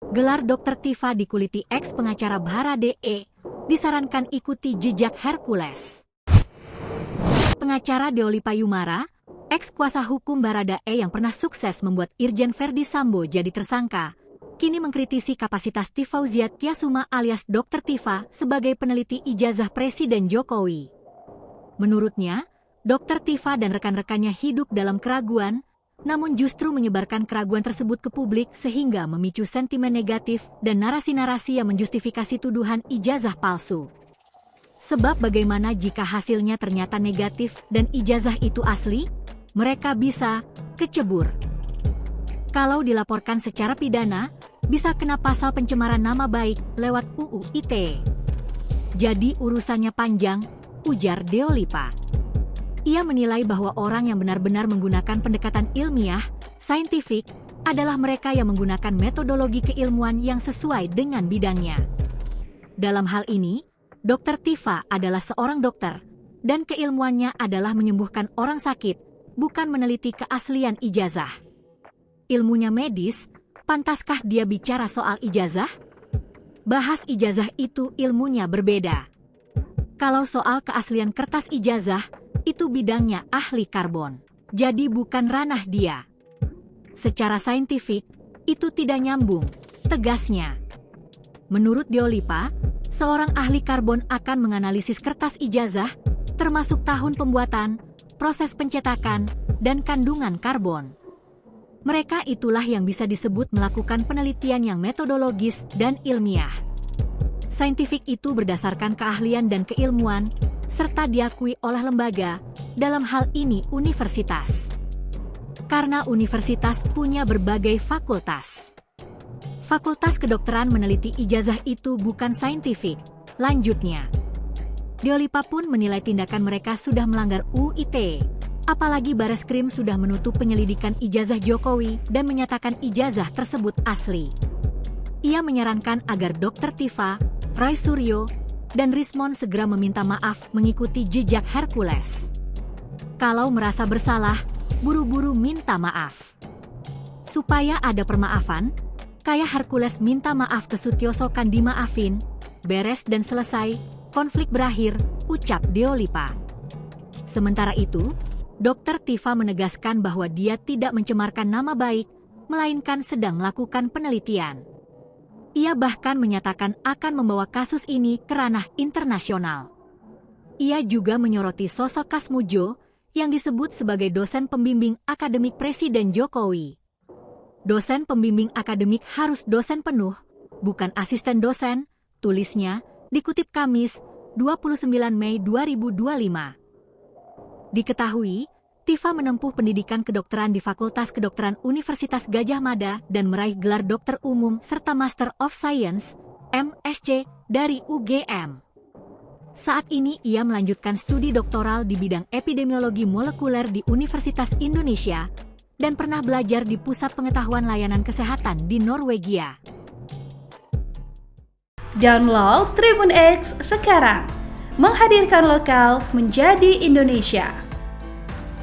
Gelar Dr. Tifa dikuliti ex-pengacara Baradae, disarankan ikuti jejak Hercules. Pengacara Deoli Payumara, ex-kuasa hukum Baradae yang pernah sukses membuat Irjen Verdi Sambo jadi tersangka, kini mengkritisi kapasitas Tifauzia Tiasuma alias Dr. Tifa sebagai peneliti ijazah Presiden Jokowi. Menurutnya, Dr. Tifa dan rekan-rekannya hidup dalam keraguan, namun justru menyebarkan keraguan tersebut ke publik sehingga memicu sentimen negatif dan narasi-narasi yang menjustifikasi tuduhan ijazah palsu. Sebab bagaimana jika hasilnya ternyata negatif dan ijazah itu asli? Mereka bisa kecebur. Kalau dilaporkan secara pidana, bisa kena pasal pencemaran nama baik lewat UU ITE. Jadi urusannya panjang, ujar Deolipa. Ia menilai bahwa orang yang benar-benar menggunakan pendekatan ilmiah, saintifik, adalah mereka yang menggunakan metodologi keilmuan yang sesuai dengan bidangnya. Dalam hal ini, Dr. Tifa adalah seorang dokter, dan keilmuannya adalah menyembuhkan orang sakit, bukan meneliti keaslian ijazah. Ilmunya medis, pantaskah dia bicara soal ijazah? Bahas ijazah itu ilmunya berbeda. Kalau soal keaslian kertas ijazah, itu bidangnya ahli karbon, jadi bukan ranah dia. Secara saintifik, itu tidak nyambung, tegasnya. Menurut Deolipa, seorang ahli karbon akan menganalisis kertas ijazah, termasuk tahun pembuatan, proses pencetakan, dan kandungan karbon. Mereka itulah yang bisa disebut melakukan penelitian yang metodologis dan ilmiah. Saintifik itu berdasarkan keahlian dan keilmuan, serta diakui oleh lembaga, dalam hal ini universitas. Karena universitas punya berbagai fakultas. Fakultas kedokteran meneliti ijazah itu bukan saintifik, lanjutnya. Deolipa pun menilai tindakan mereka sudah melanggar UU ITE, apalagi Bareskrim sudah menutup penyelidikan ijazah Jokowi dan menyatakan ijazah tersebut asli. Ia menyarankan agar Dr. Tifa, Roy Suryo, dan Rismon segera meminta maaf mengikuti jejak Hercules. Kalau merasa bersalah, buru-buru minta maaf. Supaya ada permaafan, kayak Hercules minta maaf ke Sutioso kan dimaafin, beres dan selesai, konflik berakhir, ucap Deolipa. Sementara itu, Dr. Tifa menegaskan bahwa dia tidak mencemarkan nama baik, melainkan sedang melakukan penelitian. Ia bahkan menyatakan akan membawa kasus ini ke ranah internasional. Ia juga menyoroti sosok Kasmujo yang disebut sebagai dosen pembimbing akademik Presiden Jokowi. Dosen pembimbing akademik harus dosen penuh, bukan asisten dosen, tulisnya, dikutip Kamis, 29 Mei 2025. Diketahui, Tifa menempuh pendidikan kedokteran di Fakultas Kedokteran Universitas Gadjah Mada dan meraih gelar dokter umum serta Master of Science, MSc, dari UGM. Saat ini ia melanjutkan studi doktoral di bidang epidemiologi molekuler di Universitas Indonesia dan pernah belajar di Pusat Pengetahuan Layanan Kesehatan di Norwegia. Download Tribun X sekarang, menghadirkan lokal menjadi Indonesia.